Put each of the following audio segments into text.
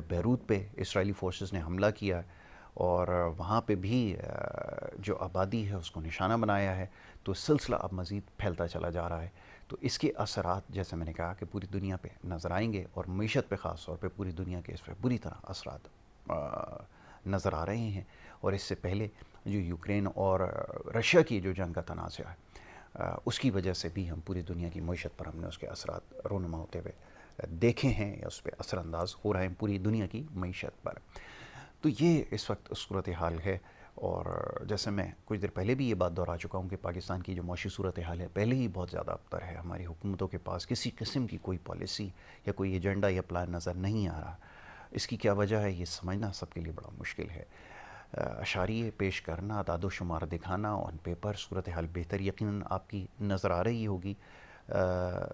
Beirut پہ اسرائیلی forces نے حملہ کیا ہے اور وہاں پہ بھی جو آبادی ہے اس کو نشانہ بنایا ہے، تو سلسلہ اب مزید پھیلتا چلا جا رہا ہے. تو اس کے اثرات جیسے میں نے کہا کہ پوری دنیا پہ نظر آئیں گے، اور معیشت پہ خاص طور پہ پوری دنیا کے اس پہ بری طرح اثرات نظر آ رہے ہیں. اور اس سے پہلے جو یوکرین اور رشیا کی جو جنگ کا تنازع ہے اس کی وجہ سے بھی ہم پوری دنیا کی معیشت پر ہم نے اس کے اثرات رونما ہوتے ہوئے دیکھے ہیں، یا اس پہ اثر انداز ہو رہے ہیں پوری دنیا کی معیشت پر. تو یہ اس وقت صورتحال ہے. اور جیسے میں کچھ دیر پہلے بھی یہ بات دہرا چکا ہوں کہ پاکستان کی جو معاشی صورتحال ہے پہلے ہی بہت زیادہ ابتر ہے. ہماری حکومتوں کے پاس کسی قسم کی کوئی پالیسی یا کوئی ایجنڈا یا پلان نظر نہیں آ رہا. اس کی کیا وجہ ہے یہ سمجھنا سب کے لیے بڑا مشکل ہے. اشاریے پیش کرنا، اعداد و شمار دکھانا آن پیپر، صورتحال بہتر یقیناً آپ کی نظر آ رہی ہوگی.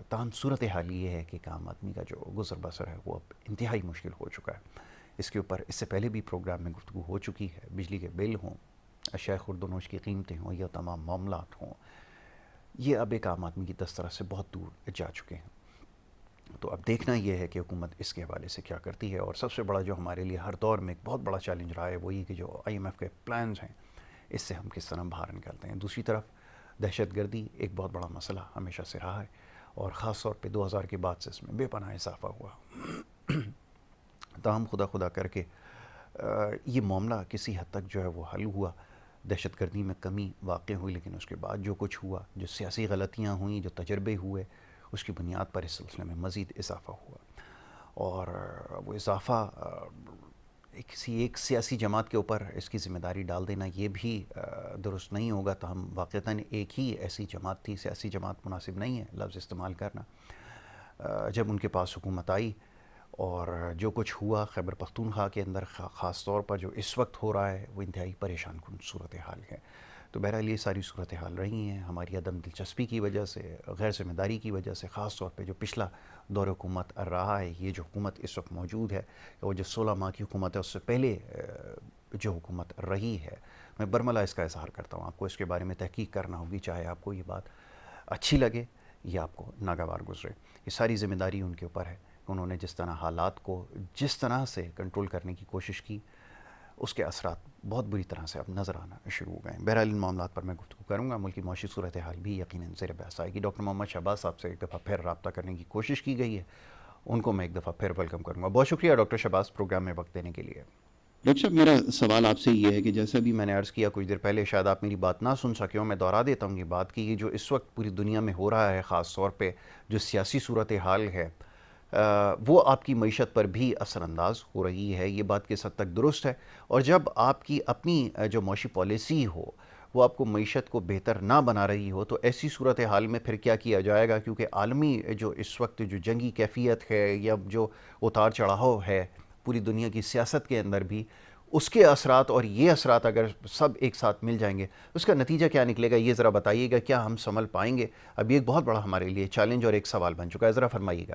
تاہم صورتحال یہ ہے کہ ایک عام آدمی کا جو گزر بسر ہے وہ اب انتہائی مشکل ہو چکا ہے. اس کے اوپر اس سے پہلے بھی پروگرام میں گفتگو ہو چکی ہے. بجلی کے بل ہوں، اشیاء خرد و نوش کی قیمتیں ہوں، یا تمام معاملات ہوں، یہ اب ایک عام آدمی کی دسترس سے بہت دور جا چکے ہیں. تو اب دیکھنا یہ ہے کہ حکومت اس کے حوالے سے کیا کرتی ہے. اور سب سے بڑا جو ہمارے لیے ہر دور میں ایک بہت بڑا چیلنج رہا ہے وہ یہ کہ جو IMF کے پلانز ہیں اس سے ہم کس طرح باہر نکلتے ہیں. دوسری طرف دہشت گردی ایک بہت بڑا مسئلہ ہمیشہ سے رہا ہے، اور خاص طور پہ 2000 کے بعد سے اس میں بے پناہ اضافہ ہوا. تاہم خدا کر کے یہ معاملہ کسی حد تک جو ہے وہ حل ہوا، دہشت گردی میں کمی واقع ہوئی، لیکن اس کے بعد جو کچھ ہوا، جو سیاسی غلطیاں ہوئیں، جو تجربے ہوئے، اس کی بنیاد پر اس سلسلے میں مزید اضافہ ہوا. اور وہ اضافہ کسی ایک سیاسی جماعت کے اوپر اس کی ذمہ داری ڈال دینا یہ بھی درست نہیں ہوگا. تو ہم واقعتاً ایک ہی ایسی جماعت تھی، سیاسی جماعت مناسب نہیں ہے لفظ استعمال کرنا، جب ان کے پاس حکومت آئی اور جو کچھ ہوا خیبر پختونخوا کے اندر خاص طور پر جو اس وقت ہو رہا ہے وہ انتہائی پریشان کن صورتحال ہے. تو بہرحال یہ ساری صورتحال رہی ہیں ہماری عدم دلچسپی کی وجہ سے، غیر ذمہ داری کی وجہ سے. خاص طور پہ جو پچھلا دور حکومت رہا ہے، یہ جو حکومت اس وقت موجود ہے، وہ جو 16 ماہ کی حکومت ہے اس سے پہلے جو حکومت رہی ہے، میں برملا اس کا اظہار کرتا ہوں. آپ کو اس کے بارے میں تحقیق کرنا ہوگی، چاہے آپ کو یہ بات اچھی لگے یا آپ کو ناگوار گزرے. یہ ساری ذمہ داری ان کے اوپر ہے. انہوں نے جس طرح حالات کو جس طرح سے کنٹرول کرنے کی کوشش کی، اس کے اثرات بہت بری طرح سے اب نظر آنا شروع ہو گئے ہیں. بہرحال ان معاملات پر میں گفتگو کروں گا. ملکی معاشی صورتحال بھی یقیناً زیر بحث آئے گی. ڈاکٹر محمد شہباز صاحب سے ایک دفعہ پھر رابطہ کرنے کی کوشش کی گئی ہے، ان کو میں ایک دفعہ پھر ویلکم کروں گا. بہت شکریہ ڈاکٹر شہباز پروگرام میں وقت دینے کے لیے. ڈاکٹر صاحب میرا سوال آپ سے یہ ہے کہ جیسا بھی میں نے عرض کیا کچھ دیر پہلے، شاید آپ میری بات نہ سن سکے ہوں، میں دہرا دیتا ہوں یہ بات کہ یہ جو اس وقت پوری دنیا میں ہو رہا ہے، خاص طور پہ جو سیاسی صورتحال ہے وہ آپ کی معیشت پر بھی اثر انداز ہو رہی ہے. یہ بات کس حد تک درست ہے؟ اور جب آپ کی اپنی جو معاشی پالیسی ہو وہ آپ کو معیشت کو بہتر نہ بنا رہی ہو، تو ایسی صورتحال میں پھر کیا کیا جائے گا؟ کیونکہ عالمی جو اس وقت جو جنگی کیفیت ہے یا جو اتار چڑھاؤ ہے پوری دنیا کی سیاست کے اندر بھی، اس کے اثرات اور یہ اثرات اگر سب ایک ساتھ مل جائیں گے اس کا نتیجہ کیا نکلے گا؟ یہ ذرا بتائیے گا. کیا ہم سنبھل پائیں گے؟ اب یہ ایک بہت بڑا ہمارے لیے چیلنج اور ایک سوال بن چکا ہے، ذرا فرمائیے گا.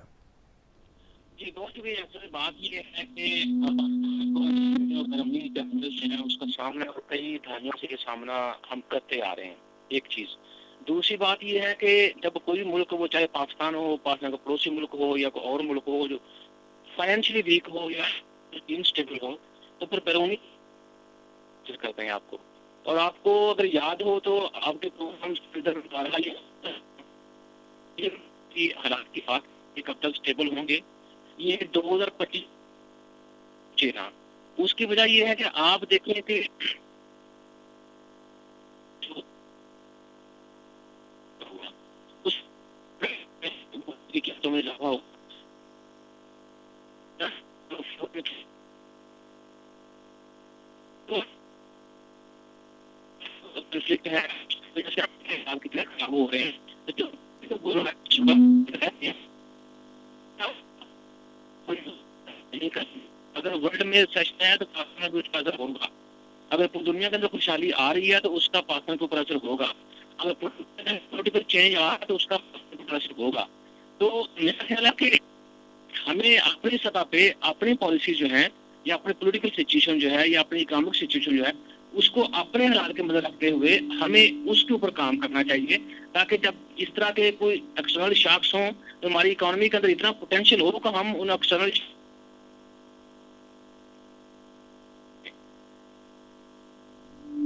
جی دوست بھی اصل بات یہ ہے کہ جو گرمی ہے اس کا سامنا کئی دہائیوں سے یہ سامنا ہم کرتے آ رہے ہیں. ایک چیز. دوسری بات یہ ہے کہ جب کوئی ملک ہو، چاہے پاکستان ہو، پاکستان کا پڑوسی ملک ہو یا کوئی اور ملک ہو جو فائنینشلی ویک ہو یا انسٹیبل ہو، تو پھر بیرونی کرتے ہیں آپ کو. اور آپ کو اگر یاد ہو تو آپ کے حالات کی بات یہ کب تک اسٹیبل ہوں گے، یہ 2025 چینا. اس کی وجہ یہ ہے کہ آپ دیکھیں کہ قیمتوں میں اضافہ ہو خراب ہو رہے ہیں. اگر ورلڈ میں سیشن ہے تو پاکستان کو اس کا اثر ہوگا. اگر دنیا کے اندر خوشحالی آ رہی ہے تو اس کا پاکستان کے اوپر اثر ہوگا. اگر پولیٹیکل چینج آ رہا ہے تو اس کا پاکستان کے اوپر اثر ہوگا. تو میرا خیال ہے کہ ہمیں اپنی سطح پہ اپنی پالیسی جو ہے یا اپنی پولیٹیکل سچویشن جو ہے یا اپنی اکنامک سچویشن جو ہے اس کو اپنے حالات کے مدد رکھتے ہوئے ہمیں اس کے اوپر کام کرنا چاہیے، تاکہ جب اس طرح کے کوئی ایکسٹرنل شاکس ہوں تو ہماری اکانومی کے اندر اتنا پوٹینشیل ہو کہ ہم ان ایکسٹرنل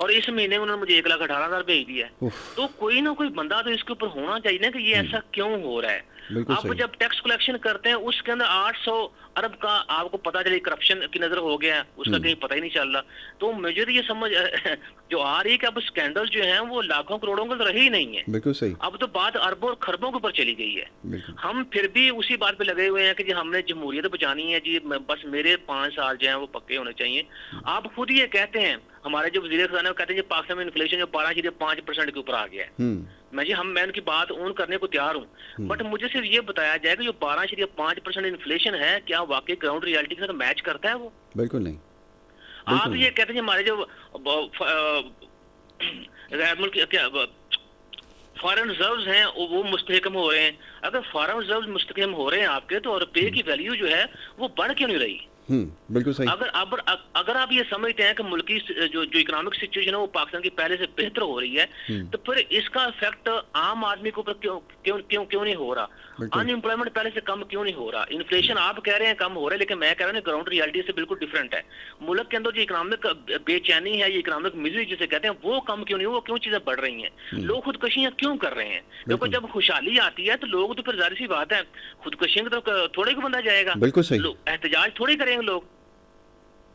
اور اس مہینے میں انہوں نے مجھے 1,18,000 بھیج دیا ہے. تو کوئی نہ کوئی بندہ تو اس کے اوپر ہونا چاہیے نا کہ یہ ایسا کیوں ہو رہا ہے. بالکل اب صحیح. جب ٹیکس کلیکشن کرتے ہیں اس کے اندر 800 ارب کا آپ کو پتا چلے کرپشن کی نظر ہو گیا ہے, اس کا کہیں پتہ ہی نہیں چل رہا. تو مجھے تو یہ سمجھ جو آ رہی ہے کہ اب اسکینڈل جو ہیں وہ لاکھوں کروڑوں کے رہے ہی نہیں ہیں. بالکل صحیح. اب تو بات اربوں اور خربوں کے اوپر چلی گئی ہے. بالکل. ہم پھر بھی اسی بات پہ لگے ہوئے ہیں کہ جی ہم نے جمہوریت بچانی ہے, جی بس میرے 5 سال جو ہیں وہ پکے ہونے چاہیے. آپ خود یہ کہتے ہیں, ہمارے جو وزیر خزانہ کہتے ہیں پاکستان میں انفلیشن جو 12.5% کے اوپر آ گیا ہے. میں ان کی بات اون کرنے کو تیار ہوں, بٹ مجھے صرف یہ بتایا جائے کہ جو 12.5% انفلیشن ہے کیا واقعی گراؤنڈ ریالٹی کے ساتھ میچ کرتا ہے وہ؟ بالکل نہیں. آپ یہ کہتے ہیں ہمارے جو غیر ملکی فارن ریزروز ہیں وہ مستحکم ہو رہے ہیں. اگر فارن ریزروز مستحکم ہو رہے ہیں آپ کے, تو روپے کی ویلیو جو ہے وہ بڑھ کیوں نہیں رہی؟ بالکل صحیح. اگر آپ یہ سمجھتے ہیں کہ ملکی جو اکنامک سچویشن ہے وہ پاکستان کی پہلے سے بہتر ہو رہی ہے, تو پھر اس کا افیکٹ عام آدمی کے اوپر کیوں نہیں ہو رہا؟ ان امپلائمنٹ پہلے سے کم کیوں نہیں ہو رہا؟ انفلیشن آپ کہہ رہے ہیں کم ہو رہا ہے, لیکن میں کہہ رہا ہوں گراؤنڈ ریالٹی سے بالکل ڈفرینٹ ہے. ملک کے اندر جو اکنامک بے چینی ہے, یہ اکنامک مزری جسے کہتے ہیں, وہ کم کیوں نہیں, وہ کیوں چیزیں بڑھ رہی ہیں؟ لوگ خودکشیاں کیوں کر رہے ہیں؟ دیکھو جب خوشحالی آتی ہے تو لوگ تو پھر ظاہر سی بات ہے خودکشیاں کی طرف تھوڑے کو بندہ جائے گا. بالکل صحیح. احتجاج تھوڑے کریں گے لوگ.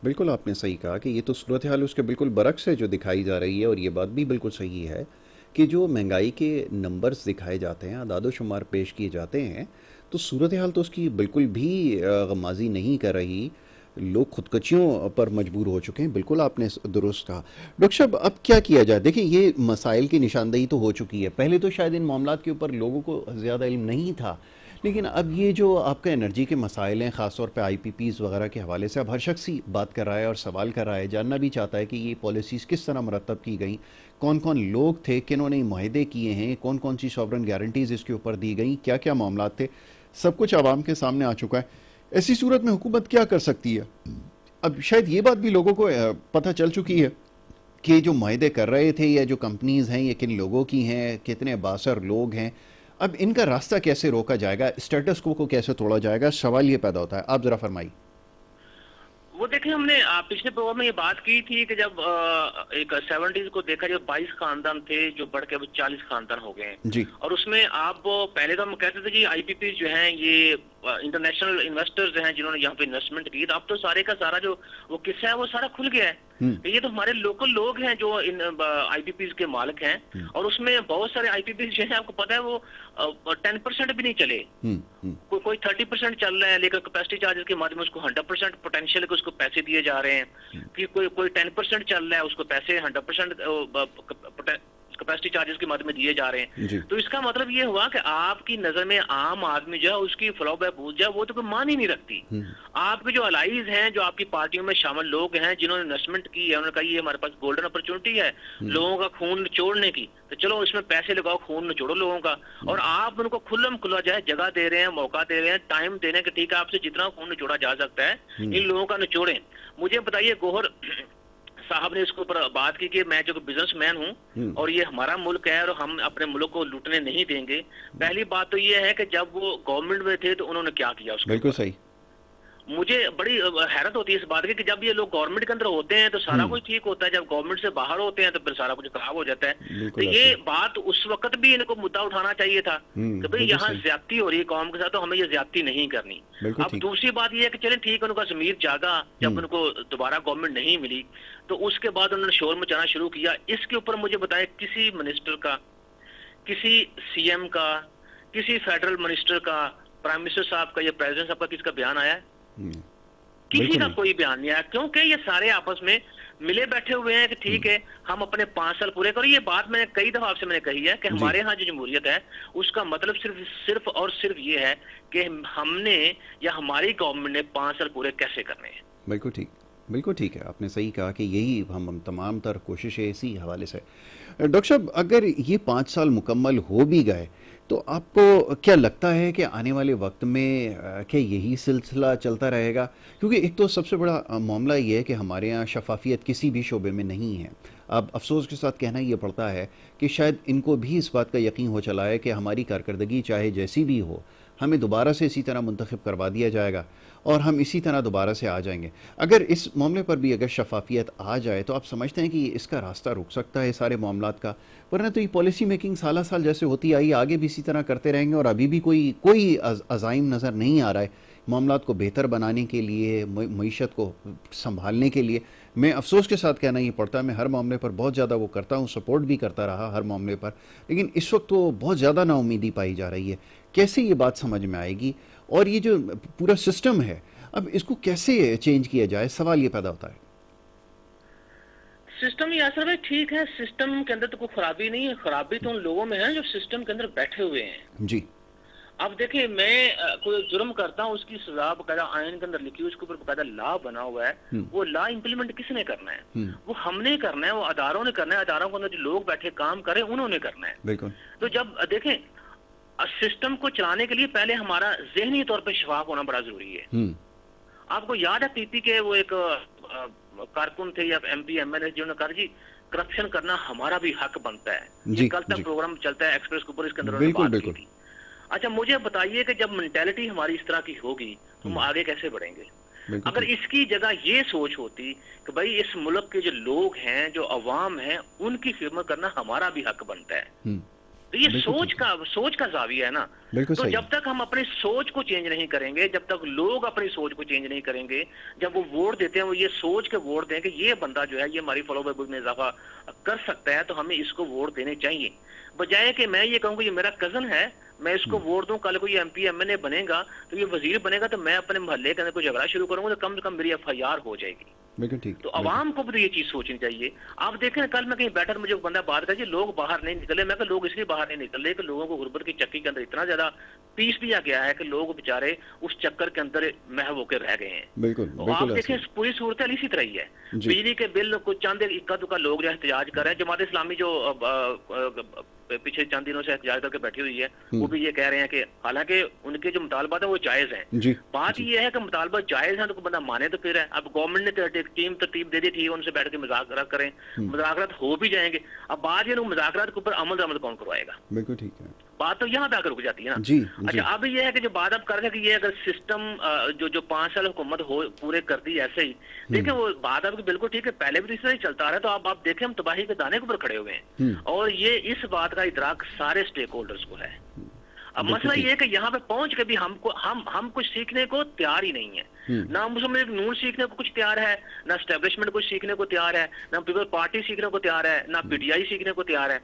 بالکل آپ نے صحیح کہا کہ یہ تو صورتحال اس کے بالکل برعکس ہے جو دکھائی جا رہی ہے, اور یہ بات بھی بالکل صحیح ہے کہ جو مہنگائی کے نمبرز دکھائے جاتے ہیں, اعداد و شمار پیش کیے جاتے ہیں, تو صورتحال تو اس کی بالکل بھی غمازی نہیں کر رہی. لوگ خودکشیوں پر مجبور ہو چکے ہیں. بالکل آپ نے درست کہا. ڈاکٹر صاحب اب کیا کیا جائے؟ دیکھیں یہ مسائل کی نشاندہی تو ہو چکی ہے, پہلے تو شاید ان معاملات کے اوپر لوگوں کو زیادہ علم نہیں تھا, لیکن اب یہ جو آپ کا انرجی کے مسائل ہیں, خاص طور پہ آئی پی پیز وغیرہ کے حوالے سے اب ہر شخص ہی بات کر رہا ہے اور سوال کر رہا ہے, جاننا بھی چاہتا ہے کہ یہ پالیسیز کس طرح مرتب کی گئیں, کون کون لوگ تھے, کنہوں نے معاہدے کیے ہیں, کون کون سی سوورن گارنٹیز اس کے اوپر دی گئیں, کیا کیا معاملات تھے, سب کچھ عوام کے سامنے آ چکا ہے. ایسی صورت میں حکومت کیا کر سکتی ہے؟ اب شاید یہ بات بھی لوگوں کو پتہ چل چکی ہے کہ جو معاہدے کر رہے تھے یا جو کمپنیز ہیں یہ کن لوگوں کی ہیں, کتنے باثر لوگ ہیں, اب ان کا راستہ کیسے روکا جائے گا, اسٹیٹس کو کیسے توڑا جائے گا, سوال یہ پیدا ہوتا ہے. آپ ذرا فرمائیے. وہ دیکھیں ہم نے پچھلے پروگرام میں یہ بات کی تھی کہ جب ایک 70s کو دیکھا جو 22 خاندان تھے جو بڑھ کے 40 خاندان ہو گئے ہیں, اور اس میں آپ پہلے تو ہم کہتے تھے کہ آئی پی پی جو ہیں یہ انٹرنیشنل انویسٹرز ہیں جنہوں نے یہاں پہ انویسٹمنٹ کی, تو اب تو سارے کا سارا جو وہ قصہ ہے وہ سارا کھل گیا ہے. یہ تو ہمارے لوکل لوگ ہیں جو ان آئی پی پیز کے مالک ہیں, اور اس میں بہت سارے آئی پی پیز جو ہیں آپ کو پتا ہے وہ 10% بھی نہیں چلے, کوئی 30% چل رہا ہے, لیکن کیپیسٹی چارجز کے مادھیم اس کو 100% پوٹینشیل ہے کہ اس کو پیسے دیے جا رہے ہیں, کہ کوئی 10% چل رہا ہے اس کو پیسے 100% کیپیسٹی چارجز کے مادھیم میں دیے جا رہے ہیں. تو اس کا مطلب یہ ہوا کہ آپ کی نظر میں عام آدمی جو ہے اس کی فلاح و بہبود جو ہے وہ تو کوئی مان ہی نہیں رکھتی. آپ کے جو الائز ہیں, جو آپ کی پارٹیوں میں شامل لوگ ہیں جنہوں نے انویسٹمنٹ کی ہے, انہوں نے کہا یہ ہمارے پاس گولڈن اپرچونٹی ہے لوگوں کا خون نچوڑنے کی, تو چلو اس میں پیسے لگاؤ, خون نچوڑو لوگوں کا, اور آپ ان کو کھلم کھلا جو ہے جگہ دے رہے ہیں, موقع دے رہے ہیں, ٹائم دے رہے ہیں کہ ٹھیک ہے آپ سے جتنا خون نچوڑا جا سکتا ہے ان لوگوں کا نچوڑیں. مجھے بتائیے گوہر صاحب نے اس کے اوپر بات کی کہ میں جو بزنس مین ہوں اور یہ ہمارا ملک ہے اور ہم اپنے ملک کو لوٹنے نہیں دیں گے. پہلی بات تو یہ ہے کہ جب وہ گورنمنٹ میں تھے تو انہوں نے کیا کیا اس کو, بالکل صحیح. مجھے بڑی حیرت ہوتی ہے اس بات کی کہ جب یہ لوگ گورنمنٹ کے اندر ہوتے ہیں تو سارا کچھ ٹھیک ہوتا ہے, جب گورنمنٹ سے باہر ہوتے ہیں تو پھر سارا کچھ خراب ہو جاتا ہے. تو یہ بات اس وقت بھی ان کو مدعا اٹھانا چاہیے تھا کہ بھئی یہاں زیادتی ہو رہی ہے قوم کے ساتھ, تو ہمیں یہ زیادتی نہیں کرنی. اب دوسری بات یہ ہے کہ چلیں ٹھیک ہے, ان کا ضمیر جاگا جب ان کو دوبارہ گورنمنٹ نہیں ملی, تو اس کے بعد انہوں نے شور مچانا شروع کیا. اس کے اوپر مجھے بتائیں کسی منسٹر کا, کسی سی ایم کا, کسی فیڈرل منسٹر کا, پرائم منسٹر صاحب کا یا پریزیڈنٹ صاحب کا کس کا بیان آیا ہے؟ کسی کا کوئی بیان نہیں آیا, کیونکہ یہ سارے آپس میں ملے بیٹھے ہوئے ہیں کہ ٹھیک ہے ہم اپنے 5 سال پورے کرو. یہ بات میں نے کئی دفعہ آپ سے میں نے کہی ہے کہ ہمارے ہاں جو جمہوریت ہے اس کا مطلب صرف اور صرف یہ ہے کہ ہم نے یا ہماری گورنمنٹ نے 5 سال پورے کیسے کرنے ہیں. بالکل ٹھیک, بالکل ٹھیک ہے, آپ نے صحیح کہا کہ یہی ہم تمام تر کوششیں اسی حوالے سے. ڈاکٹر صاحب اگر یہ 5 سال مکمل ہو بھی گئے تو آپ کو کیا لگتا ہے کہ آنے والے وقت میں کیا یہی سلسلہ چلتا رہے گا؟ کیونکہ ایک تو سب سے بڑا معاملہ یہ ہے کہ ہمارے ہاں شفافیت کسی بھی شعبے میں نہیں ہے. اب افسوس کے ساتھ کہنا یہ پڑتا ہے کہ شاید ان کو بھی اس بات کا یقین ہو چلا ہے کہ ہماری کارکردگی چاہے جیسی بھی ہو, ہمیں دوبارہ سے اسی طرح منتخب کروا دیا جائے گا اور ہم اسی طرح دوبارہ سے آ جائیں گے. اگر اس معاملے پر بھی اگر شفافیت آ جائے تو آپ سمجھتے ہیں کہ اس کا راستہ رک سکتا ہے سارے معاملات کا؟ ورنہ تو یہ پالیسی میکنگ سالہ سال جیسے ہوتی آئی آگے بھی اسی طرح کرتے رہیں گے اور ابھی بھی کوئی عزائم نظر نہیں آ رہا ہے معاملات کو بہتر بنانے کے لیے, معیشت کو سنبھالنے کے لیے. میں افسوس کے ساتھ کہنا یہ پڑتا ہے, میں ہر معاملے پر بہت زیادہ وہ کرتا ہوں, سپورٹ بھی کرتا رہا ہر معاملے پر, لیکن اس وقت تو بہت زیادہ نا امیدی پائی جا رہی ہے. کیسے یہ بات سمجھ میں آئے گی؟ اور یہ جو پورا سسٹم ہے اب اس کو کیسے چینج کیا جائے, سوال یہ پیدا ہوتا ہے. سسٹم یہ اصل میں ٹھیک ہے, سسٹم کے اندر تو کوئی خرابی نہیں ہے, خرابی تو ان لوگوں میں ہے جو سسٹم کے اندر بیٹھے ہوئے ہیں. جی. اب دیکھیں, میں کوئی جرم کرتا ہوں, اس کی سزا باقاعدہ آئین کے اندر لکھی ہوئی, اس کے اوپر باقاعدہ لا بنا ہوا ہے. وہ لا امپلیمنٹ کس نے کرنا ہے؟ وہ ہم نے کرنا ہے, وہ اداروں نے کرنا ہے. اداروں کے اندر جو لوگ بیٹھے کام کریں انہوں نے کرنا ہے. بالکل. تو جب دیکھیں سسٹم کو چلانے کے لیے پہلے ہمارا ذہنی طور پہ شفاف ہونا بڑا ضروری ہے. آپ کو یاد ہے پی پی کے وہ ایک کارکن تھے یا M P M L A جنہوں نے کہا جی کرپشن کرنا ہمارا بھی حق بنتا ہے. یہ کل تک پروگرام چلتا ہے ایکسپریس کے اوپر, اس کے اندر انہوں نے بات کی تھی. اچھا مجھے بتائیے کہ جب مینٹیلٹی ہماری اس طرح کی ہوگی تو ہم آگے کیسے بڑھیں گے؟ اگر اس کی جگہ یہ سوچ ہوتی کہ بھائی اس ملک کے جو لوگ ہیں, جو عوام ہیں, ان کی خدمت کرنا ہمارا بھی حق بنتا ہے, تو یہ سوچ کا زاویہ ہے نا. تو جب تک ہم اپنی سوچ کو چینج نہیں کریں گے, جب تک لوگ اپنی سوچ کو چینج نہیں کریں گے, جب وہ ووٹ دیتے ہیں وہ یہ سوچ کے ووٹ دیں کہ یہ بندہ جو ہے یہ ہماری فالوورز میں اضافہ کر سکتا ہے تو ہمیں اس کو ووٹ دینے چاہیے, بجائے کہ میں یہ کہوں کہ یہ میرا کزن ہے میں اس کو ووٹ دوں, کل کوئی M P M L A بنے گا تو یہ وزیر بنے گا تو میں اپنے محلے کے اندر کوئی جھگڑا شروع کروں گا تو کم سے کم میری ایف آئی آر ہو جائے گی. تو عوام کو بھی یہ چیز سوچنی چاہیے. آپ دیکھیں کل میں کہیں بیٹھا, مجھے بندہ بات کر جی لوگ باہر نہیں نکلے, میں کہ لوگ اس لیے باہر نہیں نکل رہے کہ لوگوں کو غربت کی چکی کے اندر اتنا زیادہ پیس دیا گیا ہے کہ لوگ بیچارے اس چکر کے اندر محو ہو کے رہ گئے ہیں. بالکل. آپ دیکھیں پوری صورتحال اسی طرح ہی ہے. بجلی کے بل کو چند اکا دکا لوگ جو احتجاج کر رہے ہیں, جماعت اسلامی جو پیچھے چند دنوں سے احتجاج کر کے بیٹھی ہوئی ہے وہ بھی یہ کہہ رہے ہیں کہ حالانکہ ان کے جو مطالبات ہیں وہ جائز ہیں. بات یہ ہے کہ مطالبات جائز ہیں تو بندہ مانے تو پھر ہے. اب گورنمنٹ نے ٹیم ترتیب دے دی تھی, ان سے بیٹھ کے مذاکرات کریں, مذاکرات ہو بھی جائیں گے. اب بات یہ لوگ مذاکرات کے اوپر عمل کون کروائے گا؟ بالکل ٹھیک ہے, بات تو یہاں پہ آ کر رک جاتی ہے نا. اچھا اب یہ ہے کہ جو بات اب کر رہے ہیں کہ یہ اگر سسٹم جو 5 سال حکومت پورے کر دی ایسے ہی, دیکھیں وہ بات اب بالکل ٹھیک ہے, پہلے بھی اس طرح ہی چلتا رہا ہے. تو اب آپ دیکھیں ہم تباہی کے دانے کے اوپر کھڑے ہوئے ہیں اور یہ اس بات کا ادراک سارے اسٹیک ہولڈرز کو ہے. اب مسئلہ یہ ہے کہ یہاں پہ پہنچ کے بھی ہم کچھ سیکھنے کو تیار ہی نہیں ہے. نہ مسلم لیگ نون سیکھنے کو کچھ تیار ہے, نہ اسٹیبلشمنٹ کچھ سیکھنے کو تیار ہے, نہ پیپل پارٹی سیکھنے کو تیار ہے, نہ پی ٹی آئی سیکھنے کو تیار ہے.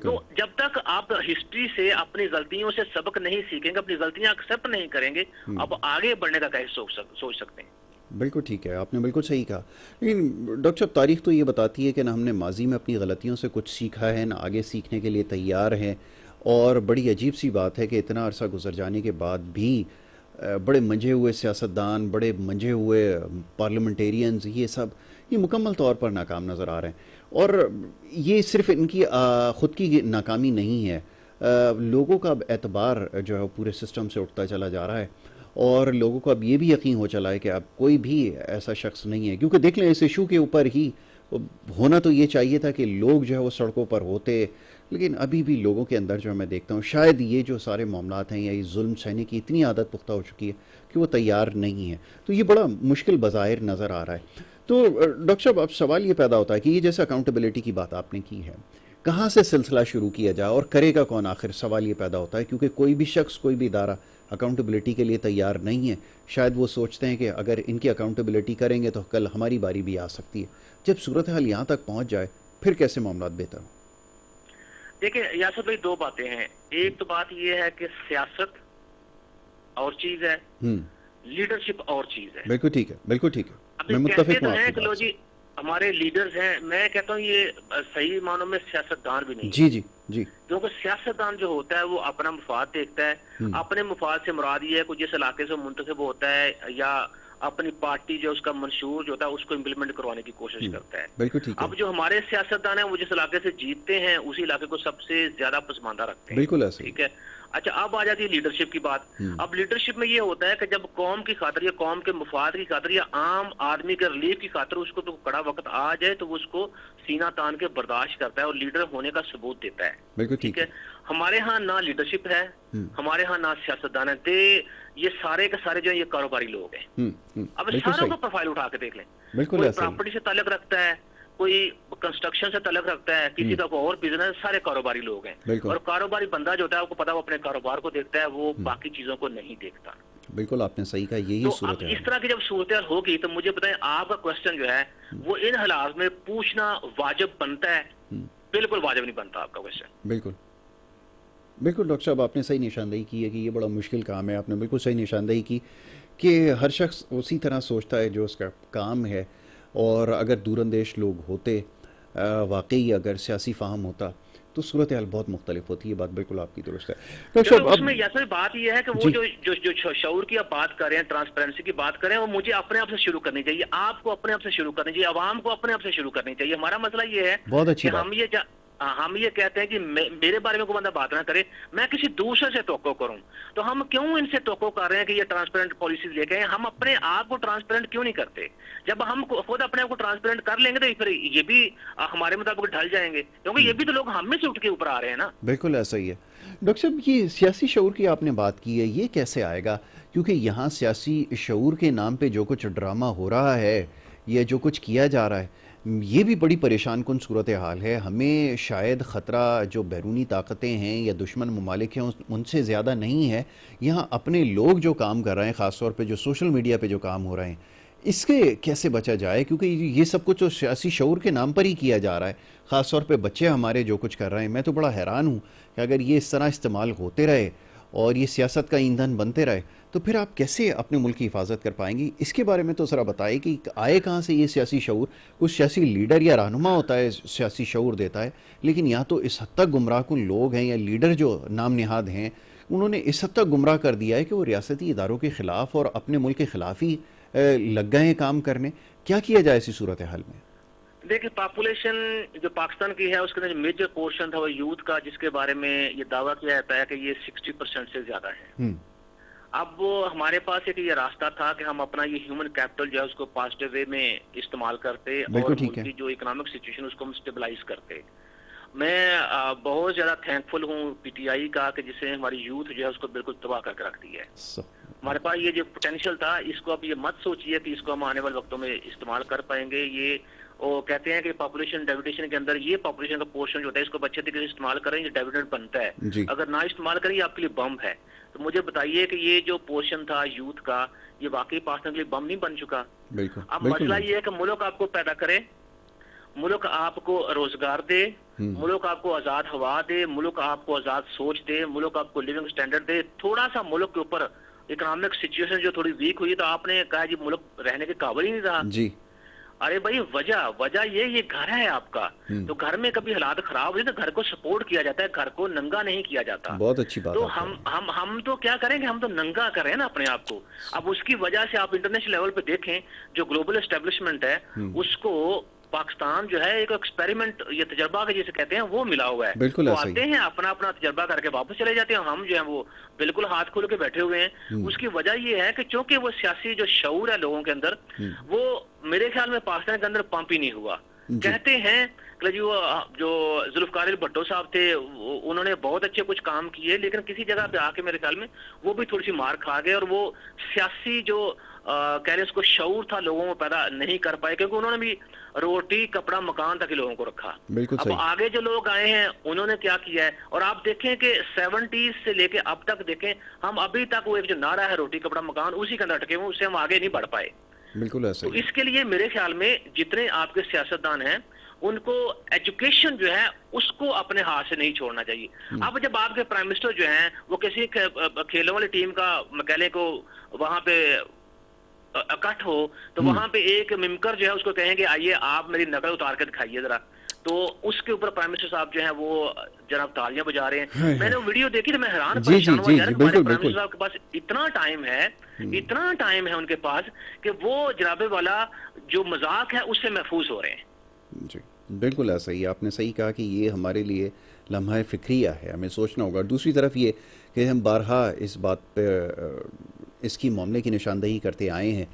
تو جب تک آپ ہسٹری سے اپنی غلطیوں سے سبق نہیں سیکھیں گے, اپنی غلطیاں ایکسپٹ نہیں کریں گے, اب آگے بڑھنے کا کیسے سوچ سکتے ہیں؟ بالکل ٹھیک ہے, آپ نے بالکل صحیح کہا. لیکن ڈاکٹر صاحب تاریخ تو یہ بتاتی ہے کہ نہ ہم نے ماضی میں اپنی غلطیوں سے کچھ سیکھا ہے, نہ آگے سیکھنے کے لیے تیار ہیں. اور بڑی عجیب سی بات ہے کہ اتنا عرصہ گزر جانے کے بعد بھی بڑے منجھے ہوئے سیاستدان, بڑے منجھے ہوئے پارلیمنٹیرینز, یہ سب یہ مکمل طور پر ناکام نظر آ رہے ہیں. اور یہ صرف ان کی خود کی ناکامی نہیں ہے, لوگوں کا اب اعتبار جو ہے پورے سسٹم سے اٹھتا چلا جا رہا ہے اور لوگوں کو اب یہ بھی یقین ہو چلا ہے کہ اب کوئی بھی ایسا شخص نہیں ہے. کیونکہ دیکھ لیں اس ایشو کے اوپر ہی ہونا تو یہ چاہیے تھا کہ لوگ جو ہے وہ سڑکوں پر ہوتے, لیکن ابھی بھی لوگوں کے اندر جو میں دیکھتا ہوں شاید یہ جو سارے معاملات ہیں یا یہ ظلم سہنے کی اتنی عادت پختہ ہو چکی ہے کہ وہ تیار نہیں ہے. تو یہ بڑا مشکل بظاہر نظر آ رہا ہے. تو ڈاکٹر صاحب اب سوال یہ پیدا ہوتا ہے کہ یہ جیسے اکاؤنٹیبلٹی کی بات آپ نے کی ہے, کہاں سے سلسلہ شروع کیا جائے اور کرے گا کون آخر؟ سوال یہ پیدا ہوتا ہے کیونکہ کوئی بھی شخص, کوئی بھی ادارہ اکاؤنٹیبلٹی کے لیے تیار نہیں ہے. شاید وہ سوچتے ہیں کہ اگر ان کی اکاؤنٹیبلٹی کریں گے تو کل ہماری باری بھی آ سکتی ہے. جب صورتحال یہاں تک پہنچ جائے پھر کیسے معاملات بہتر ہوں؟ دیکھیں یاسر بھائی, 2 باتیں ہیں. ایک تو بات یہ ہے کہ سیاست اور چیز ہے, لیڈرشپ اور چیز ہے. بالکل ٹھیک ہے, بالکل ٹھیک ہے, میں ابھی متفق کہتے ہوں تو ہیں آپ کہ کی لو بات سے. جی ہمارے لیڈرز ہیں, میں کہتا ہوں یہ صحیح معنوں میں سیاستدان بھی نہیں. جی جی جی, کیونکہ سیاستدان جو ہوتا ہے وہ اپنا مفاد دیکھتا ہے. اپنے مفاد سے مراد یہ ہے کہ جس علاقے سے منتخب ہوتا ہے یا اپنی پارٹی جو اس کا منشور جو ہوتا ہے اس کو امپلیمنٹ کروانے کی کوشش کرتا ہے. بالکل ٹھیک ہے. اب جو ہمارے سیاستدان ہیں وہ جس علاقے سے جیتتے ہیں اسی علاقے کو سب سے زیادہ پسماندہ رکھتے ہیں. بالکل ایسا. ٹھیک ہے. اچھا اب آ جاتی ہے لیڈرشپ کی بات. اب لیڈرشپ میں یہ ہوتا ہے کہ جب قوم کی خاطر یا قوم کے مفاد کی خاطر یا عام آدمی کے ریلیف کی خاطر اس کو تو کڑا وقت آ جائے تو وہ اس کو سینہ تان کے برداشت کرتا ہے اور لیڈر ہونے کا ثبوت دیتا ہے. بالکل ٹھیک ہے. ہمارے ہاں نہ لیڈرشپ ہے، ہمارے ہاں نہ سیاستدان ہے، یہ سارے کے سارے جو ہیں یہ کاروباری لوگ ہیں. اب ساروں کا پروفائل اٹھا کے دیکھ لیں، کوئی پراپرٹی سے تعلق رکھتا ہے، کوئی کنسٹرکشن سے تعلق رکھتا ہے، کسی کا کوئی اور بزنس، سارے کاروباری لوگ ہیں. اور کاروباری بندہ جو ہوتا ہے آپ کو پتا وہ اپنے کاروبار کو دیکھتا ہے، وہ باقی چیزوں کو نہیں دیکھتا. بالکل آپ نے صحیح کہا، یہی تو صورت اب ہے. اس طرح کی جب صورتحال ہوگی تو مجھے بتائیں آپ کا کوشچن جو ہے وہ ان حالات میں پوچھنا واجب بنتا ہے؟ بالکل واجب نہیں بنتا آپ کا کوشچن. بالکل بالکل ڈاکٹر صاحب آپ نے صحیح نشاندہی کی ہے کہ یہ بڑا مشکل کام ہے. آپ نے بالکل صحیح نشاندہی کی کہ ہر شخص اسی طرح سوچتا ہے جو اس کا کام ہے، اور اگر دور اندیش لوگ ہوتے، واقعی اگر سیاسی فہم ہوتا تو صورتحال بہت مختلف ہوتی ہے. یہ بات بالکل آپ کی درست ہے. ڈاکٹر صاحب اس میں یاسر بات یہ ہے کہ وہ جو شعور کی آپ بات کر رہے ہیں، ٹرانسپیرنسی کی بات کر رہے ہیں، وہ مجھے اپنے آپ سے شروع کرنی چاہیے، آپ کو اپنے آپ سے شروع کرنی چاہیے، عوام کو اپنے آپ سے شروع کرنی چاہیے. ہمارا مسئلہ یہ ہے بہت اچھی کہ ہم یہ کہتے ہیں کہ میرے بارے میں کوئی بندہ بات نہ کرے، میں کسی دوسرے سے توقع کروں. تو ہم کیوں ان سے توقع کر رہے ہیں کہ یہ ٹرانسپیرنٹ پالیسیز لے کے ہیں؟ ہم اپنے آپ کو ٹرانسپیرنٹ کیوں نہیں کرتے؟ جب ہم خود اپنے آپ کو ٹرانسپیرنٹ کر لیں گے تو پھر یہ بھی ہمارے مطابق ڈھل جائیں گے، کیونکہ یہ بھی تو لوگ ہم میں سے اٹھ کے اوپر آ رہے ہیں نا. بالکل ایسا ہی ہے. ڈاکٹر صاحب یہ سیاسی شعور کی آپ نے بات کی ہے، یہ کیسے آئے گا؟ کیونکہ یہاں سیاسی شعور کے نام پہ جو کچھ ڈرامہ ہو رہا ہے یا جو کچھ کیا جا رہا ہے، یہ بھی بڑی پریشان کن صورتحال ہے. ہمیں شاید خطرہ جو بیرونی طاقتیں ہیں یا دشمن ممالک ہیں ان سے زیادہ نہیں ہے، یہاں اپنے لوگ جو کام کر رہے ہیں، خاص طور پہ جو سوشل میڈیا پہ جو کام ہو رہے ہیں، اس کے کیسے بچا جائے؟ کیونکہ یہ سب کچھ تو سیاسی شعور کے نام پر ہی کیا جا رہا ہے. خاص طور پہ بچے ہمارے جو کچھ کر رہے ہیں، میں تو بڑا حیران ہوں کہ اگر یہ اس طرح استعمال ہوتے رہے اور یہ سیاست کا ایندھن بنتے رہے تو پھر آپ کیسے اپنے ملک کی حفاظت کر پائیں گی؟ اس کے بارے میں تو ذرا بتائیں کہ آئے کہاں سے یہ سیاسی شعور؟ کچھ سیاسی لیڈر یا رہنما ہوتا ہے سیاسی شعور دیتا ہے، لیکن یہاں تو اس حد تک گمراہ کن لوگ ہیں یا لیڈر جو نام نہاد ہیں، انہوں نے اس حد تک گمراہ کر دیا ہے کہ وہ ریاستی اداروں کے خلاف اور اپنے ملک کے خلاف ہی لگ گئے ہیں کام کرنے. کیا کیا جائے ایسی صورتحال میں؟ دیکھیں پاپولیشن جو پاکستان کی ہے اس کے اندر جو میجر پورشن تھا وہ یوتھ کا، جس کے بارے میں یہ دعویٰ کیا جاتا ہے کہ یہ 60% سے زیادہ ہے. اب وہ ہمارے پاس ایک یہ راستہ تھا کہ ہم اپنا یہ ہیومن کیپٹل جو ہے اس کو پازیٹیو وے میں استعمال کرتے اور ملک کی جو اکنامک سچویشن اس کو ہم اسٹیبلائز کرتے. میں بہت زیادہ تھینکفل ہوں پی ٹی آئی کا کہ جسے ہماری یوتھ جو ہے اس کو بالکل تباہ کر کے رکھ دی ہے. ہمارے پاس یہ جو پوٹینشیل تھا اس کو اب یہ مت سوچیے کہ اس کو ہم آنے والے وقتوں میں استعمال کر پائیں گے. یہ وہ کہتے ہیں کہ پاپولیشن ڈیویڈیشن کے اندر یہ پاپولیشن کا پورشن جو ہوتا ہے اس کو اچھے طریقے سے استعمال کریں، یہ ڈیویڈنڈ بنتا ہے. اگر نہ استعمال کریں یہ آپ کے لیے بم ہے. تو مجھے بتائیے کہ یہ جو پورشن تھا یوتھ کا یہ واقعی پاکستان کے لیے بم نہیں بن چکا؟ اب مسئلہ یہ ہے کہ ملک آپ کو پیدا کرے، ملک آپ کو روزگار دے، ملک آپ کو آزاد ہوا دے، ملک آپ کو آزاد سوچ دے، ملک آپ کو لیونگ سٹینڈرڈ دے. تھوڑا سا ملک کے اوپر اکنامک سچویشن جو تھوڑی ویک ہوئی تو آپ نے کہا جی ملک رہنے کے قابل ہی نہیں رہا. ارے بھائی وجہ یہ گھر ہے آپ کا، تو گھر میں کبھی حالات خراب ہوئے تو گھر کو سپورٹ کیا جاتا ہے، گھر کو ننگا نہیں کیا جاتا. بہت اچھی بات. تو ہم تو کیا کریں گے، ہم تو ننگا کریں نا اپنے آپ کو. اب اس کی وجہ سے آپ انٹرنیشنل لیول پہ دیکھیں جو گلوبل اسٹیبلشمنٹ ہے اس کو پاکستان جو ہے ایک ایکسپیریمنٹ یہ تجربہ کے جسے کہتے ہیں وہ ملا ہوا ہے. بالکل وہ آتے ہیں اپنا تجربہ کر کے واپس چلے جاتے ہیں، ہم جو ہیں وہ بالکل ہاتھ کھول کے بیٹھے ہوئے ہیں. اس کی وجہ یہ ہے کہ چونکہ وہ سیاسی جو شعور ہے لوگوں کے اندر وہ میرے خیال میں پاکستان کے اندر پمپ ہی نہیں ہوا. کہتے ہیں کہ جو ذوالفقار بھٹو صاحب تھے انہوں نے بہت اچھے کچھ کام کیے، لیکن کسی جگہ پہ آ کے میرے خیال میں وہ بھی تھوڑی سی مار کھا گئے اور وہ سیاسی جو کہہ رہے اس کو شعور تھا لوگوں میں پیدا نہیں کر پائے، کیونکہ انہوں نے بھی روٹی کپڑا مکان تک لوگوں کو رکھا. اب آگے جو لوگ آئے ہیں انہوں نے کیا کیا ہے، اور آپ دیکھیں کہ 70s سے لے کے اب تک دیکھیں ہم ابھی تک وہ ایک جو نعرہ ہے روٹی کپڑا مکان اسی کے اندر اٹکے ہوئے، اس سے ہم آگے نہیں بڑھ پائے. بالکل ایسا. تو اس کے لیے میرے خیال میں جتنے آپ کے سیاستدان ہیں ان کو ایجوکیشن جو ہے اس کو اپنے ہاتھ سے نہیں چھوڑنا چاہیے. اب جب آپ کے پرائم منسٹر جو ہیں وہ کسی کھیلوں والی ٹیم کا مکیلے کو وہاں پہ اکٹھ ہو تو وہاں پہ ایک ممکر جو ہے اس کو کہیں گے آئیے آپ میری نقل اتار کے دکھائیے ذرا، تو اس کے اوپر پرائم منسٹر صاحب جو ہیں وہ جناب تالیاں بجا رہے ہیں. میں نے ویڈیو دیکھی تو میں حیران پریشان ہوا یار ہمارے پرائم منسٹر صاحب کے پاس اتنا ٹائم ہے ان کے پاس کہ وہ جناب والا جو مذاق ہے اس سے محفوظ ہو رہے ہیں. جی بالکل ایسا ہی آپ نے صحیح کہا کہ یہ ہمارے لیے لمحہ فکریہ ہے، ہمیں سوچنا ہوگا. دوسری طرف یہ کہ ہم بارہا اس بات پہ اس کی معاملے کی نشاندہی کرتے آئے ہیں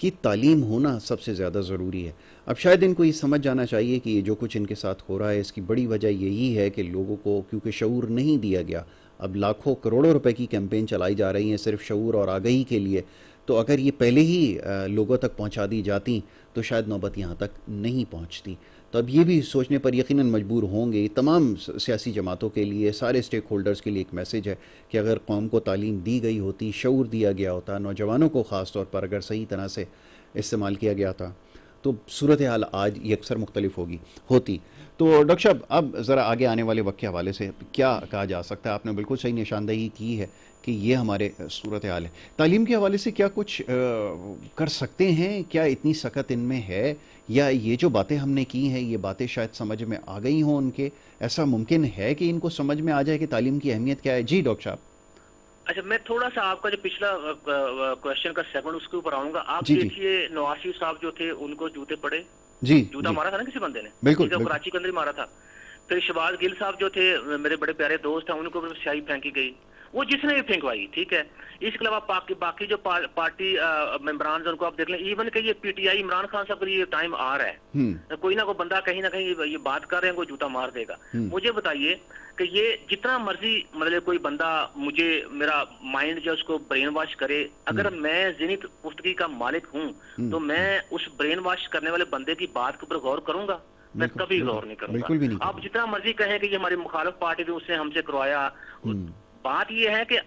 کہ تعلیم ہونا سب سے زیادہ ضروری ہے. اب شاید ان کو یہ سمجھ جانا چاہیے کہ یہ جو کچھ ان کے ساتھ ہو رہا ہے اس کی بڑی وجہ یہی ہے کہ لوگوں کو کیونکہ شعور نہیں دیا گیا. اب لاکھوں کروڑوں روپے کی کیمپین چلائی جا رہی ہیں صرف شعور اور آگہی کے لیے. تو اگر یہ پہلے ہی لوگوں تک پہنچا دی جاتی تو شاید نوبت یہاں تک نہیں پہنچتی. تو اب یہ بھی سوچنے پر یقیناً مجبور ہوں گے. تمام سیاسی جماعتوں کے لیے، سارے اسٹیک ہولڈرز کے لیے ایک میسیج ہے کہ اگر قوم کو تعلیم دی گئی ہوتی، شعور دیا گیا ہوتا، نوجوانوں کو خاص طور پر اگر صحیح طرح سے استعمال کیا گیا تھا تو صورتحال آج یہ اکثر مختلف ہوتی. تو ڈاکٹر صاحب اب ذرا آگے آنے والے وقت کے حوالے سے کیا کہا جا سکتا ہے؟ آپ نے بالکل صحیح نشاندہی کی ہے کہ یہ ہمارے صورتحال ہے. تعلیم کے حوالے سے کیا کچھ کر سکتے ہیں؟ کیا اتنی سخت ان میں ہے، یا یہ جو باتیں ہم نے کی ہیں یہ باتیں شاید سمجھ میں آ گئی ہوں ان کے؟ ایسا ممکن ہے کہ ان کو سمجھ میں آ جائے کہ تعلیم کی اہمیت کیا ہے؟ جی ڈاکٹر صاحب. اچھا، میں تھوڑا سا آپ کا جو پچھلا کوشچن کا سیکنڈ اس کے اوپر آؤں گا. آپ جی جی دیکھیے نواز شریف صاحب جو تھے ان کو جوتے پڑے، جی جوتا جی مارا تھا نا کسی بندے نے، بالکل جو بالکل کراچی کے اندر ہی مارا تھا. پھر شہباز گل صاحب جو تھے میرے بڑے پیارے دوست ہیں، ان کو بھی سیاہی پھینکی گئی، وہ جس نے بھی پھینکوائی، ٹھیک ہے. اس کے علاوہ باقی جو پارٹی ممبران ان کو آپ دیکھ لیں، ایون کہ یہ P T I Imran Khan صاحب کا یہ ٹائم آ رہا ہے، کوئی نہ کوئی بندہ کہیں نہ کہیں یہ بات کر رہے ہیں، کوئی جوتا مار دے گا. مجھے بتائیے کہ یہ جتنا مرضی مطلب کوئی بندہ مجھے میرا مائنڈ جو اس کو برین واش کرے، اگر میں ذہنی پختگی کا مالک ہوں تو میں اس برین واش کرنے والے بندے کی بات کے اوپر غور کروں گا؟ میں کبھی غور نہیں کروں بالکل بھی نہیں گا. آپ جتنا مرضی کہیں کہ یہ ہماری مخالف پارٹی تھی، اس نے ہم سے کروایا، بات یہ ہے کہ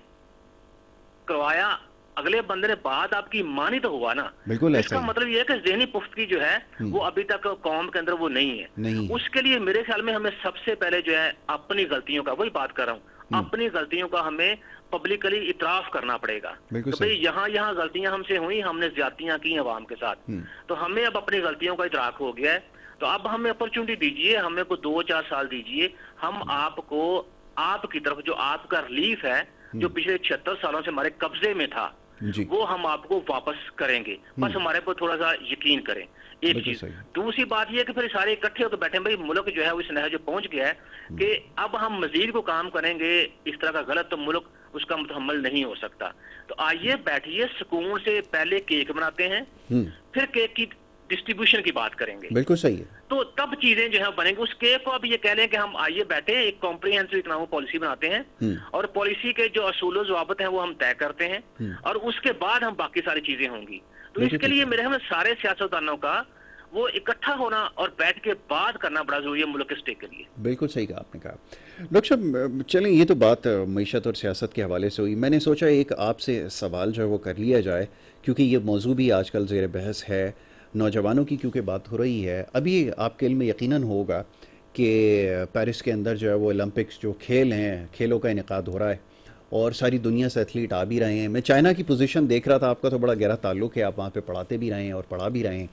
کروایا اگلے بندے نے، بات آپ کی مانی تو ہوا نا. بالکل. اس کا مطلب یہ ہے کہ ذہنی پختگی جو ہے وہ ابھی تک قوم کے اندر وہ نہیں ہے. اس کے لیے میرے خیال میں ہمیں سب سے پہلے جو ہے اپنی غلطیوں کا، وہی بات کر رہا ہوں، اپنی غلطیوں کا ہمیں پبلکلی اعتراف کرنا پڑے گا کہ بھئی یہاں غلطیاں ہم سے ہوئی، ہم نے زیادتیاں کی عوام کے ساتھ، تو ہمیں اب اپنی غلطیوں کا ادراک ہو گیا ہے. تو اب ہمیں اپرچونٹی دیجئے، ہمیں کو 2-4 سال دیجئے، ہم آپ کو آپ کی طرف جو آپ کا ریلیف ہے جو پچھلے 76 سالوں سے ہمارے قبضے میں تھا وہ ہم آپ کو واپس کریں گے. بس ہمارے پر تھوڑا سا یقین کریں. ایک چیز. دوسری بات یہ ہے کہ پھر سارے اکٹھے ہو کے بیٹھے بھائی ملک جو ہے وہ اس نہج جو پہنچ گیا ہے کہ اب ہم مزید کو کام کریں گے اس طرح کا غلط، تو ملک اس کا متحمل نہیں ہو سکتا. تو آئیے بیٹھیے سکون سے، پہلے کیک بناتے ہیں، پھر کیک کی ڈسٹریبیوشن کی بات کریں گے. بالکل صحیح ہے. تو تب چیزیں جو ہے بنیں گی. اس کیک کو اب یہ کہہ لیں کہ ہم آئیے بیٹھے ایک کمپریہنسو اکنامک پالیسی بناتے ہیں اور پالیسی کے جو اصول و ضوابط ہیں وہ ہم طے کرتے ہیں اور اس کے بعد ہم باقی ساری چیزیں ہوں گی. تو اس کے لیے میرے خیال میں سارے سیاستدانوں کا وہ اکٹھا ہونا اور بیٹھ کے بات کرنا بڑا ضروری ہے ملک کے اسٹیک کے لیے. بالکل صحیح کہا آپ نے کہا. ڈاکٹر صاحب چلیں، یہ تو بات معیشت اور سیاست کے حوالے سے ہوئی. میں نے سوچا ایک آپ سے سوال جو ہے وہ کر لیا جائے، کیونکہ یہ موضوع بھی آج کل زیر بحث ہے، نوجوانوں کی کیونکہ بات ہو رہی ہے. ابھی آپ کے علم میں یقیناً ہوگا کہ پیرس کے اندر جو ہے وہ اولمپکس جو کھیل ہیں، کھیلوں کا انعقاد ہو رہا ہے اور ساری دنیا سے ایتھلیٹ آ بھی رہے ہیں. میں چائنا کی پوزیشن دیکھ رہا تھا، آپ کا تو بڑا گہرا تعلق ہے، آپ وہاں پہ پڑھاتے بھی رہے ہیں اور پڑھا بھی رہے ہیں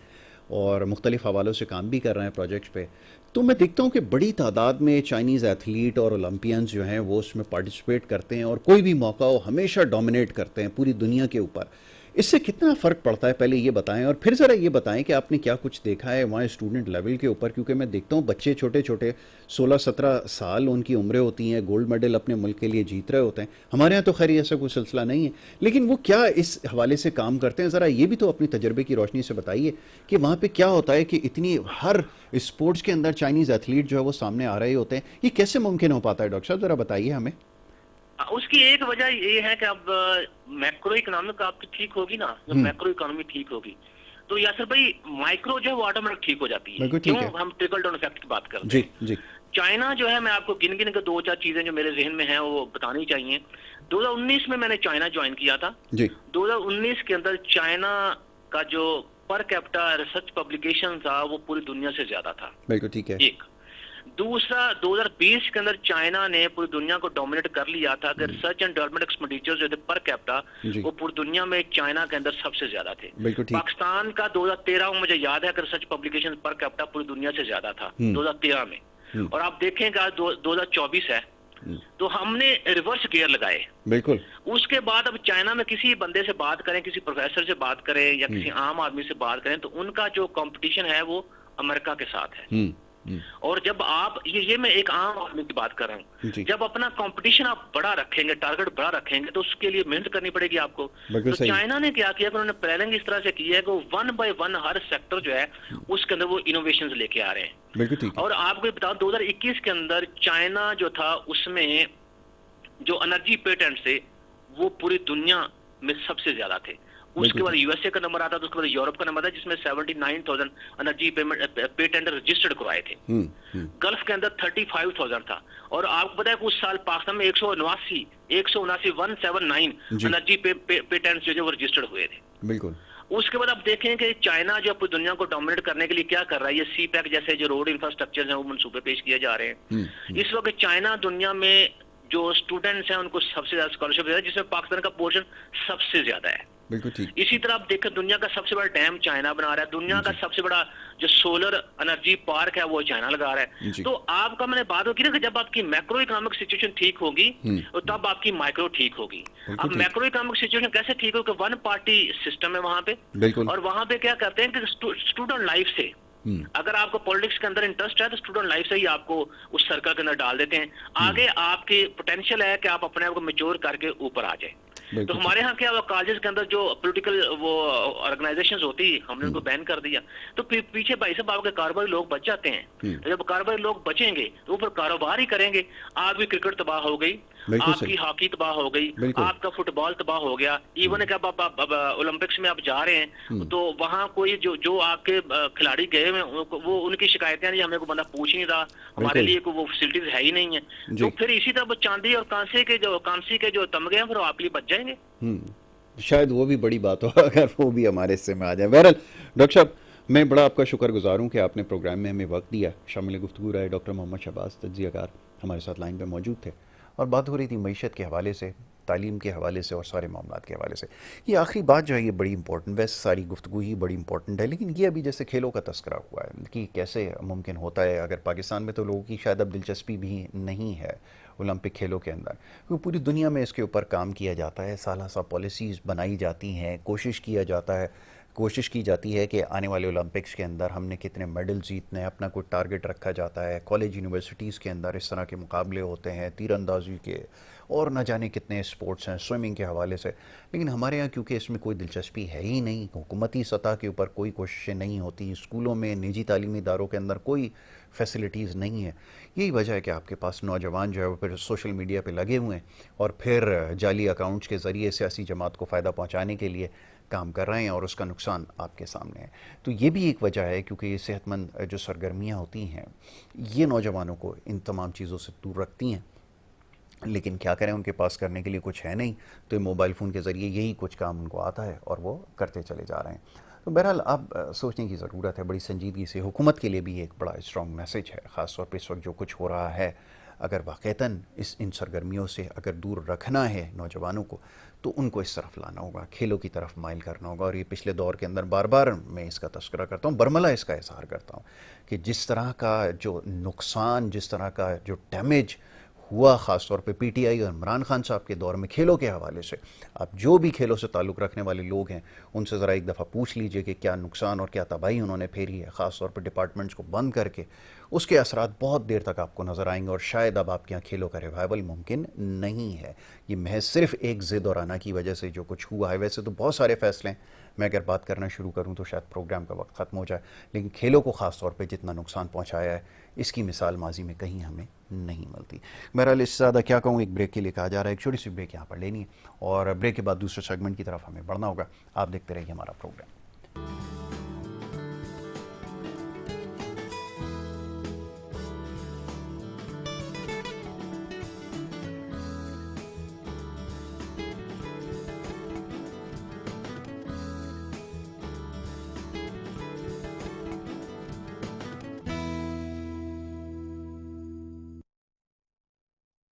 اور مختلف حوالوں سے کام بھی کر رہے ہیں پروجیکٹس پہ. تو میں دیکھتا ہوں کہ بڑی تعداد میں چائنیز ایتھلیٹ اور اولمپئنز جو ہیں وہ اس میں پارٹیسپیٹ کرتے ہیں اور کوئی بھی موقع ہو ہمیشہ ڈومینیٹ کرتے ہیں پوری دنیا کے اوپر. اس سے کتنا فرق پڑتا ہے پہلے یہ بتائیں، اور پھر ذرا یہ بتائیں کہ آپ نے کیا کچھ دیکھا ہے وہاں اسٹوڈنٹ لیول کے اوپر، کیونکہ میں دیکھتا ہوں بچے چھوٹے چھوٹے 16-17 سال ان کی عمریں ہوتی ہیں، گولڈ میڈل اپنے ملک کے لیے جیت رہے ہوتے ہیں. ہمارے ہاں تو خیر ایسا کوئی سلسلہ نہیں ہے، لیکن وہ کیا اس حوالے سے کام کرتے ہیں؟ ذرا یہ بھی تو اپنی تجربے کی روشنی سے بتائیے کہ وہاں پہ کیا ہوتا ہے کہ اتنی ہر اسپورٹس کے اندر چائنیز ایتھلیٹ جو ہے وہ سامنے آ رہے ہوتے ہیں. یہ کیسے ممکن ہو پاتا ہے ڈاکٹر صاحب؟ ذرا بتائیے ہمیں. اس کی ایک وجہ یہ ہے کہ اب میکرو اکنامک آپ کی ٹھیک ہوگی نا، جب میکرو اکانومی ٹھیک ہوگی تو یاسر بھائی مائکرو جو ہے وہ آٹومیٹک ٹھیک ہو جاتی ہے. کیوں؟ ہم ٹرکل ڈاؤن افیکٹ کی بات کرتے ہیں. جی چائنا جو ہے، میں آپ کو گن کے 2-4 چیزیں جو میرے ذہن میں ہیں وہ بتانی چاہیے. 2019 میں نے چائنا جوائن کیا تھا. 2019 کے اندر چائنا کا جو پر کیپٹا ریسرچ پبلیکیشن تھا وہ پوری دنیا سے زیادہ تھا. بالکل ٹھیک ہے. ایک دوسرا 2020 کے اندر چائنا نے پوری دنیا کو ڈومینیٹ کر لیا تھا کہ ریسرچ اینڈ ڈیولپمنٹ ایکسپینڈیچر جو تھے پر کیپٹا وہ پوری دنیا میں چائنا کے اندر سب سے زیادہ تھے. پاکستان کا 2013 میں مجھے یاد ہے کہ ریسرچ پبلیکیشن پر کیپٹا پوری دنیا سے زیادہ تھا 2013 میں. اور آپ دیکھیں کہ آج 2024 ہے تو ہم نے ریورس گیئر لگائے. بالکل. اس کے بعد اب چائنا میں کسی بندے سے بات کریں، کسی پروفیسر سے بات کریں یا کسی عام آدمی سے بات کریں تو ان کا جو کمپٹیشن ہے وہ امریکہ کے ساتھ ہے. اور جب آپ یہ میں ایک عام آدمی کی بات کر رہا ہوں، جب اپنا کمپٹیشن آپ بڑا رکھیں گے، ٹارگٹ بڑا رکھیں گے، تو اس کے لیے محنت کرنی پڑے گی آپ کو. تو چائنا نے کیا کیا کہ انہوں نے پلاننگ اس طرح سے کی ہے کہ 1 by 1 ہر سیکٹر جو ہے اس کے اندر وہ انوویشنز لے کے آ رہے ہیں. اور آپ کو بتاؤں 2021 کے اندر چائنا جو تھا اس میں جو انرجی پیٹنٹ تھے وہ پوری دنیا میں سب سے زیادہ تھے. اس کے بعد یو ایس اے کا نمبر آتا تھا، اس کے بعد یورپ کا نمبر تھا جس میں 79,000 انرجی پیٹنٹ رجسٹرڈ کروائے تھے. گلف کے اندر 35,000 تھا. اور آپ کو پتا ہے کہ اس سال پاکستان میں 179 انرجی پیٹنٹ جو وہ رجسٹرڈ ہوئے تھے. بالکل. اس کے بعد آپ دیکھیں کہ چائنا جو اپنی دنیا کو ڈومینیٹ کرنے کے لیے کیا کر رہا ہے، یہ سی پیک جیسے جو روڈ انفراسٹرکچر ہیں وہ منصوبے پیش کیے جا رہے ہیں. اس وقت چائنا دنیا میں جو اسٹوڈنٹس ہیں ان کو سب سے زیادہ اسکالرشپ دے رہا ہے، جس میں پاکستان کا پورشن سب سے زیادہ ہے. بالکل ٹھیک. اسی طرح آپ دیکھیں دنیا کا سب سے بڑا ڈیم چائنا بنا رہا ہے، دنیا کا سب سے بڑا جو سولر انرجی پارک ہے وہ چائنا لگا رہا ہے. تو آپ کا میں نے بات کی نا کہ جب آپ کی میکرو اکنامک سچویشن ٹھیک ہوگی تب آپ کی مائکرو ٹھیک ہوگی. اب میکرو اکنامک سچویشن کیسے ٹھیک ہوگی؟ 1 پارٹی سسٹم ہے وہاں پہ، اور وہاں پہ کیا کرتے ہیں کہ اسٹوڈنٹ لائف سے اگر آپ کو پولیٹکس کے اندر انٹرسٹ ہے تو اسٹوڈنٹ لائف سے ہی آپ کو اس سرکل کے اندر ڈال دیتے ہیں. آگے آپ کی پوٹینشیل ہے کہ آپ اپنے آپ کو میچور کر کے اوپر آ جائیں. تو ہمارے ہاں کیا کالجز کے اندر جو پولیٹیکل وہ آرگنائزیشنز ہوتی ہم نے ان کو بین کر دیا، تو پیچھے بھائی صاحب آپ کے کاروباری لوگ بچ جاتے ہیں. جب کاروباری لوگ بچیں گے تو وہ پھر کاروبار ہی کریں گے. آپ کی کرکٹ تباہ ہو گئی، آپ کی ہاکی تباہ ہو گئی، آپ کا فٹ بال تباہ ہو گیا. ایون کہ اب اولمپکس میں آپ جا رہے ہیں تو وہاں کوئی جو آپ کے کھلاڑی گئے ہوئے وہ ان کی شکایتیں ہیں ہمیں کوئی بندہ پوچھ نہیں رہا، ہمارے لیے کوئی وہ فیسلٹیز ہے ہی نہیں ہے. تو پھر اسی طرح چاندی اور کانسی کے جو تمغے ہیں پھر آپ کے لیے بچ جائیں گے. شاید وہ بھی بڑی بات ہو اگر وہ بھی ہمارے حصے میں آ جائے. بہرحال ڈاکٹر صاحب میں بڑا آپ کا شکر گزار ہوں کہ آپ نے پروگرام میں ہمیں وقت دیا. شامل گفتگو رہے ڈاکٹر محمد شہباز، تجزیہ کار، ہمارے ساتھ لائن پہ موجود تھے اور بات ہو رہی تھی معیشت کے حوالے سے، تعلیم کے حوالے سے اور سارے معاملات کے حوالے سے. یہ آخری بات جو ہے یہ بڑی امپورٹنٹ، ویسے ساری گفتگو ہی بڑی امپورٹنٹ ہے، لیکن یہ ابھی جیسے کھیلوں کا تذکرہ ہوا ہے کہ کیسے ممکن ہوتا ہے اگر پاکستان میں تو لوگوں کی شاید اب دلچسپی بھی نہیں ہے اولمپک کھیلوں کے اندر، کیونکہ پوری دنیا میں اس کے اوپر کام کیا جاتا ہے، سالہ سال پالیسیز بنائی جاتی ہیں، کوشش کی جاتی ہے کہ آنے والے اولمپکس کے اندر ہم نے کتنے میڈل جیتنے ہیں، اپنا کوئی ٹارگٹ رکھا جاتا ہے. کالج یونیورسٹیز کے اندر اس طرح کے مقابلے ہوتے ہیں، تیر اندازی کے اور نہ جانے کتنے اسپورٹس ہیں، سوئمنگ کے حوالے سے. لیکن ہمارے یہاں کیونکہ اس میں کوئی دلچسپی ہے ہی نہیں، حکومتی سطح کے اوپر کوئی کوششیں نہیں ہوتی، اسکولوں میں نجی تعلیمی اداروں کے اندر کوئی فیسلٹیز نہیں ہے. یہی وجہ ہے کہ آپ کے پاس نوجوان جو ہے وہ پھر سوشل میڈیا پہ لگے ہوئے ہیں اور پھر جعلی اکاؤنٹس کے ذریعے سیاسی جماعت کو فائدہ پہنچانے کے لیے کام کر رہے ہیں اور اس کا نقصان آپ کے سامنے ہے. تو یہ بھی ایک وجہ ہے کیونکہ یہ صحت مند جو سرگرمیاں ہوتی ہیں یہ نوجوانوں کو ان تمام چیزوں سے دور رکھتی ہیں، لیکن کیا کریں ان کے پاس کرنے کے لیے کچھ ہے نہیں، تو موبائل فون کے ذریعے یہی کچھ کام ان کو آتا ہے اور وہ کرتے چلے جا رہے ہیں. تو بہرحال اب سوچنے کی ضرورت ہے بڑی سنجیدگی سے. حکومت کے لیے بھی ایک بڑا اسٹرانگ میسیج ہے، خاص طور پہ اس وقت جو کچھ ہو رہا ہے. اگر واقعتاً ان سرگرمیوں سے اگر دور رکھنا ہے نوجوانوں کو تو ان کو اس طرف لانا ہوگا، کھیلوں کی طرف مائل کرنا ہوگا. اور یہ پچھلے دور کے اندر بار بار میں اس کا تذکرہ کرتا ہوں، برملا اس کا اظہار کرتا ہوں کہ جس طرح کا جو نقصان، جس طرح کا جو ڈیمیج ہوا خاص طور پہ پی ٹی آئی اور عمران خان صاحب کے دور میں کھیلوں کے حوالے سے، آپ جو بھی کھیلوں سے تعلق رکھنے والے لوگ ہیں ان سے ذرا ایک دفعہ پوچھ لیجئے کہ کیا نقصان اور کیا تباہی انہوں نے پھیری ہے، خاص طور پہ ڈپارٹمنٹس کو بند کر کے. اس کے اثرات بہت دیر تک آپ کو نظر آئیں گے اور شاید اب آپ کے یہاں کھیلوں کا ریوائول ممکن نہیں ہے. یہ محض صرف ایک ضد اور آنا کی وجہ سے جو کچھ ہوا ہے. ویسے تو بہت سارے فیصلے ہیں، میں اگر بات کرنا شروع کروں تو شاید پروگرام کا وقت ختم ہو جائے، لیکن کھیلوں کو خاص طور پہ جتنا نقصان پہنچایا ہے اس کی مثال ماضی میں کہیں ہمیں نہیں ملتی. بہرحال اس سے زیادہ کیا کہوں، ایک بریک کے لیے کہا جا رہا ہے، ایک چھوٹی سی بریک یہاں پر لینی ہے اور بریک کے بعد دوسرے سیگمنٹ کی طرف ہمیں بڑھنا ہوگا. آپ دیکھتے رہیے ہمارا پروگرام.